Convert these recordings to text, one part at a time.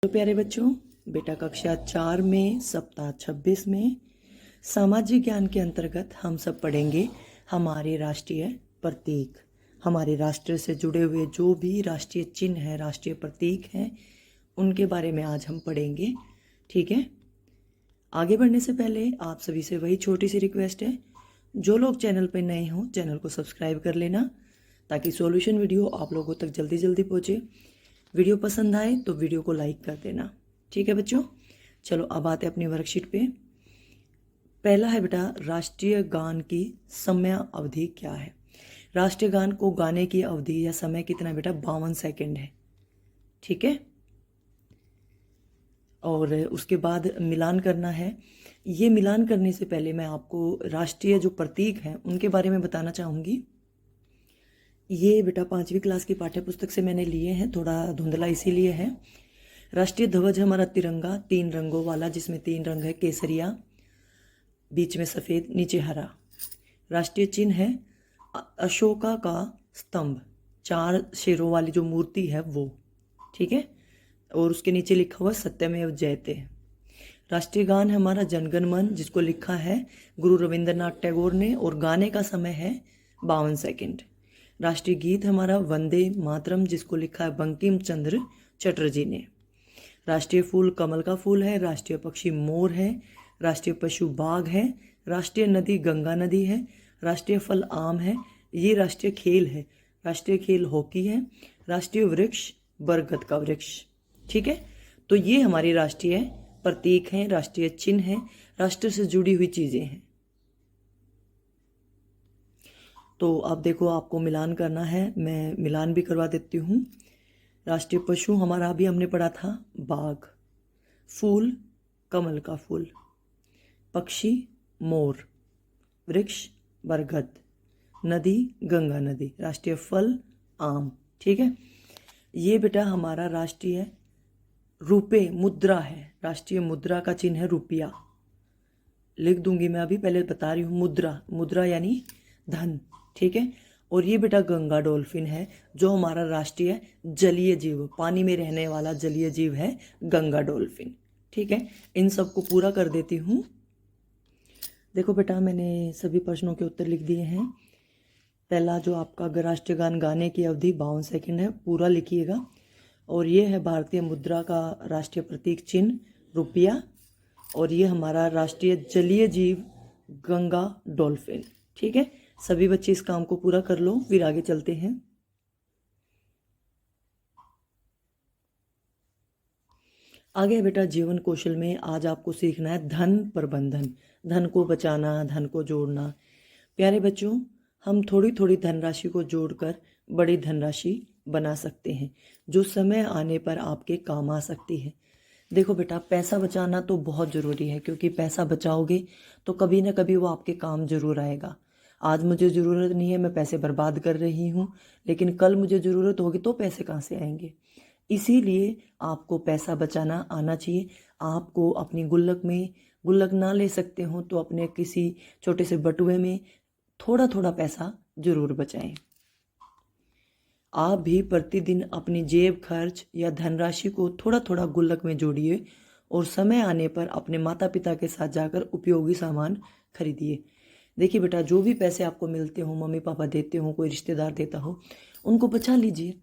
तो प्यारे बच्चों, बेटा कक्षा 4 में सप्ताह 26 में सामाजिक ज्ञान के अंतर्गत हम सब पढ़ेंगे हमारे राष्ट्रीय प्रतीक। हमारे राष्ट्र से जुड़े हुए जो भी राष्ट्रीय चिन्ह है, राष्ट्रीय प्रतीक हैं, उनके बारे में आज हम पढ़ेंगे। ठीक है। आगे बढ़ने से पहले आप सभी से वही छोटी सी रिक्वेस्ट है, जो लोग चैनल पर नए हों चैनल को सब्सक्राइब कर लेना ताकि सॉल्यूशन वीडियो आप लोगों तक जल्दी जल्दी पहुँचे। वीडियो पसंद आए तो वीडियो को लाइक कर देना। ठीक है बच्चों, चलो अब आते हैं अपनी वर्कशीट पे। पहला है बेटा, राष्ट्रीय गान की समय अवधि क्या है। राष्ट्रीय गान को गाने की अवधि या समय कितना है बेटा? 52 सेकेंड है। ठीक है। और उसके बाद मिलान करना है। ये मिलान करने से पहले मैं आपको राष्ट्रीय जो प्रतीक हैं उनके बारे में बताना चाहूँगी। ये बेटा 5वीं क्लास की पाठ्य पुस्तक से मैंने लिए हैं, थोड़ा धुंधला इसीलिए है। राष्ट्रीय ध्वज हमारा तिरंगा 3 रंगों वाला, जिसमें 3 रंग है, केसरिया, बीच में सफ़ेद, नीचे हरा। राष्ट्रीय चिन्ह है अशोका का स्तंभ, 4 शेरों वाली जो मूर्ति है वो। ठीक है। और उसके नीचे लिखा हुआ सत्यमेव जयते। राष्ट्रीय गान है हमारा जनगण मन, जिसको लिखा है गुरु रविंद्रनाथ टैगोर ने, और गाने का समय है 52 सेकेंड। राष्ट्रीय गीत हमारा वंदे मातरम, जिसको लिखा है बंकिम चंद्र चटर्जी ने। राष्ट्रीय फूल कमल का फूल है। राष्ट्रीय पक्षी मोर है। राष्ट्रीय पशु बाघ है। राष्ट्रीय नदी गंगा नदी है। राष्ट्रीय फल आम है। ये राष्ट्रीय खेल है। राष्ट्रीय खेल हॉकी है। राष्ट्रीय वृक्ष बरगद का वृक्ष। ठीक है। तो ये हमारी राष्ट्रीय प्रतीक हैं, राष्ट्रीय चिन्ह हैं, राष्ट्र से जुड़ी हुई चीजें हैं। तो अब देखो, आपको मिलान करना है, मैं मिलान भी करवा देती हूँ। राष्ट्रीय पशु हमारा अभी हमने पढ़ा था बाघ, फूल कमल का फूल, पक्षी मोर, वृक्ष बरगद, नदी गंगा नदी, राष्ट्रीय फल आम। ठीक है। ये बेटा हमारा राष्ट्रीय रुपए मुद्रा है। राष्ट्रीय मुद्रा का चिन्ह है रुपया। लिख दूंगी मैं, अभी पहले बता रही हूँ। मुद्रा, मुद्रा यानी धन। ठीक है। और ये बेटा गंगा डॉल्फिन है, जो हमारा राष्ट्रीय जलीय जीव, पानी में रहने वाला जलीय जीव है गंगा डॉल्फिन। ठीक है। इन सब को पूरा कर देती हूँ। देखो बेटा, मैंने सभी प्रश्नों के उत्तर लिख दिए हैं। पहला जो आपका राष्ट्रीय गान गाने की अवधि 52 सेकेंड है, पूरा लिखिएगा। और ये है भारतीय मुद्रा का राष्ट्रीय प्रतीक चिन्ह रुपया। और ये हमारा राष्ट्रीय जलीय जीव गंगा डॉल्फिन। ठीक है। सभी बच्चे इस काम को पूरा कर लो, फिर आगे चलते हैं। आगे बेटा जीवन कौशल में आज आपको सीखना है धन प्रबंधन, धन को बचाना, धन को जोड़ना। प्यारे बच्चों, हम थोड़ी थोड़ी धनराशि को जोड़कर बड़ी धनराशि बना सकते हैं, जो समय आने पर आपके काम आ सकती है। देखो बेटा, पैसा बचाना तो बहुत ज़रूरी है, क्योंकि पैसा बचाओगे तो कभी ना कभी वो आपके काम जरूर आएगा। आज मुझे ज़रूरत नहीं है, मैं पैसे बर्बाद कर रही हूँ, लेकिन कल मुझे ज़रूरत होगी तो पैसे कहाँ से आएंगे। इसीलिए आपको पैसा बचाना आना चाहिए। आपको अपनी गुल्लक ना ले सकते हो तो अपने किसी छोटे से बटुए में थोड़ा थोड़ा पैसा जरूर बचाएं। आप भी प्रतिदिन अपनी जेब खर्च या धनराशि को थोड़ा थोड़ा गुल्लक में जोड़िए, और समय आने पर अपने माता पिता के साथ जाकर उपयोगी सामान खरीदिए। देखिए बेटा, जो भी पैसे आपको मिलते हो, मम्मी पापा देते हो, कोई रिश्तेदार देता हो, उनको बचा लीजिए।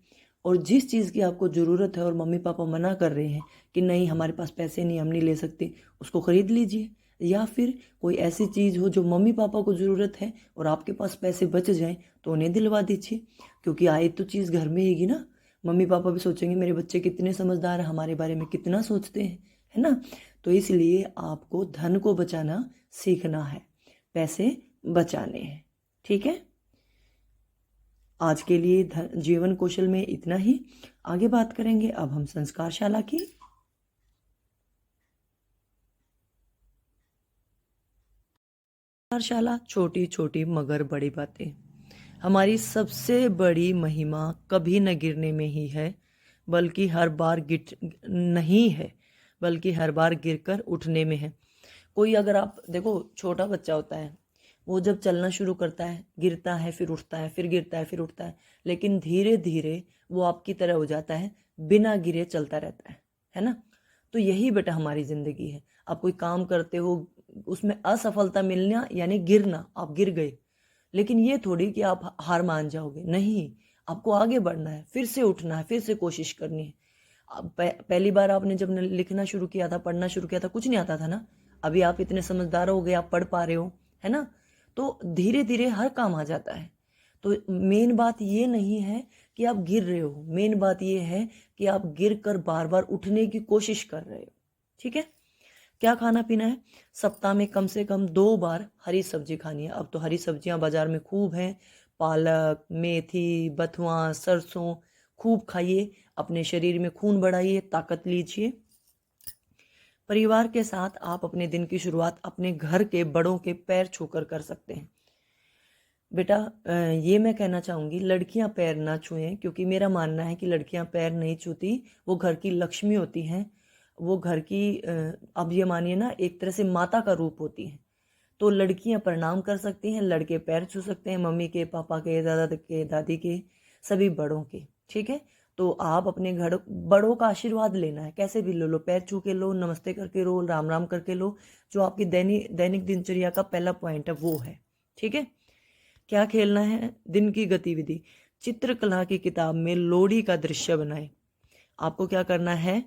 और जिस चीज़ की आपको ज़रूरत है और मम्मी पापा मना कर रहे हैं कि नहीं हमारे पास पैसे नहीं, हम नहीं ले सकते, उसको ख़रीद लीजिए। या फिर कोई ऐसी चीज़ हो जो मम्मी पापा को ज़रूरत है और आपके पास पैसे बच जाएं तो उन्हें दिलवा दीजिए, क्योंकि आए तो चीज़ घर में ही ना। मम्मी पापा भी सोचेंगे मेरे बच्चे कितने समझदार हैं, हमारे बारे में कितना सोचते हैं, है ना। तो इसलिए आपको धन को बचाना सीखना है, पैसे बचाने हैं। ठीक है। आज के लिए जीवन कौशल में इतना ही। आगे बात करेंगे अब हम संस्कारशाला की। संस्कारशाला छोटी छोटी मगर बड़ी बातें। हमारी सबसे बड़ी महिमा कभी न गिरने में ही है, बल्कि हर बार नहीं है, बल्कि हर बार गिरकर उठने में है। कोई अगर आप देखो, छोटा बच्चा होता है, वो जब चलना शुरू करता है गिरता है, फिर उठता है, फिर गिरता है, फिर उठता है, लेकिन धीरे धीरे वो आपकी तरह हो जाता है, बिना गिरे चलता रहता है ना। तो यही बेटा हमारी ज़िंदगी है। आप कोई काम करते हो, उसमें असफलता मिलना यानी गिरना, आप गिर गए, लेकिन ये थोड़ी कि आप हार मान जाओगे, नहीं, आपको आगे बढ़ना है, फिर से उठना है, फिर से कोशिश करनी है। पहली बार आपने जब लिखना शुरू किया था, पढ़ना शुरू किया था, कुछ नहीं आता था ना। अभी आप इतने समझदार हो गए, आप पढ़ पा रहे हो, है ना। तो धीरे धीरे हर काम आ जाता है। तो मेन बात ये नहीं है कि आप गिर रहे हो, मेन बात ये है कि आप गिर कर बार बार उठने की कोशिश कर रहे हो। ठीक है। क्या खाना पीना है? सप्ताह में कम से कम 2 बार हरी सब्जी खानी है। अब तो हरी सब्जियां बाजार में खूब हैं, पालक, मेथी, बथुआ, सरसों, खूब खाइए, अपने शरीर में खून बढ़ाइए, ताकत लीजिए। परिवार के साथ आप अपने दिन की शुरुआत अपने घर के बड़ों के पैर छूकर कर सकते हैं। बेटा ये मैं कहना चाहूँगी, लड़कियां पैर ना छुएं, क्योंकि मेरा मानना है कि लड़कियां पैर नहीं छूती, वो घर की लक्ष्मी होती हैं, वो घर की अब ये मानिए ना, एक तरह से माता का रूप होती हैं। तो लड़कियां प्रणाम कर सकती हैं, लड़के पैर छू सकते हैं, मम्मी के, पापा के, दादा के, दादी के, सभी बड़ों के। ठीक है। तो आप अपने घर बड़ों का आशीर्वाद लेना है, कैसे भी ले लो, पैर छू के लो, नमस्ते करके लो, राम राम करके लो, जो आपकी दैनिक दिनचर्या का पहला पॉइंट है वो है। ठीक है। क्या खेलना है? दिन की गतिविधि, चित्रकला की किताब में लोहड़ी का दृश्य बनाएं। आपको क्या करना है?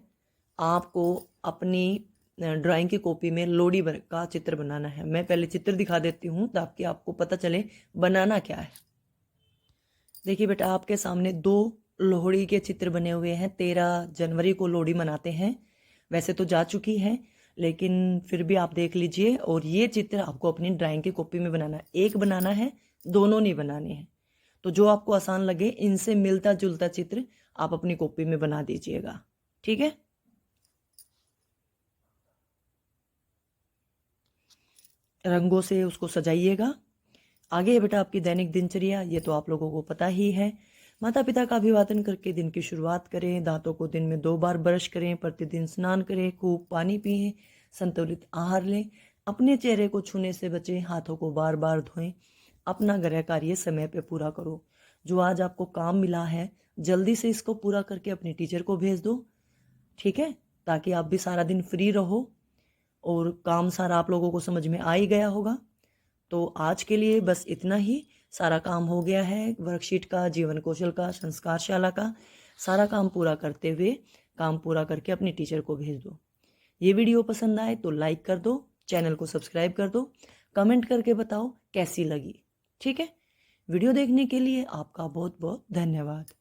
आपको अपनी ड्राइंग की कॉपी में लोहड़ी का चित्र बनाना है। मैं पहले चित्र दिखा देती हूँ ताकि आपको पता चले बनाना क्या है। देखिए बेटा, आपके सामने 2 लोहड़ी के चित्र बने हुए हैं। 13 जनवरी को लोहड़ी मनाते हैं, वैसे तो जा चुकी है, लेकिन फिर भी आप देख लीजिए। और ये चित्र आपको अपनी ड्राइंग की कॉपी में बनाना है, एक बनाना है, दोनों नहीं बनाने हैं। तो जो आपको आसान लगे, इनसे मिलता जुलता चित्र आप अपनी कॉपी में बना दीजिएगा। ठीक है। रंगों से उसको सजाइएगा। आगे है बेटा आपकी दैनिक दिनचर्या, ये तो आप लोगों को पता ही है। माता पिता का अभिवादन करके दिन की शुरुआत करें, दांतों को दिन में 2 बार ब्रश करें, प्रतिदिन स्नान करें, खूब पानी पिएं, संतुलित आहार लें, अपने चेहरे को छूने से बचें, हाथों को बार बार धोएं, अपना गृह कार्य समय पे पूरा करो। जो आज आपको काम मिला है, जल्दी से इसको पूरा करके अपने टीचर को भेज दो। ठीक है। ताकि आप भी सारा दिन फ्री रहो और काम सारा आप लोगों को समझ में आ ही गया होगा। तो आज के लिए बस इतना ही, सारा काम हो गया है, वर्कशीट का, जीवन कौशल का, संस्कारशाला का, सारा काम पूरा करते हुए, काम पूरा करके अपने टीचर को भेज दो। ये वीडियो पसंद आए तो लाइक कर दो, चैनल को सब्सक्राइब कर दो, कमेंट करके बताओ कैसी लगी। ठीक है। वीडियो देखने के लिए आपका बहुत बहुत धन्यवाद।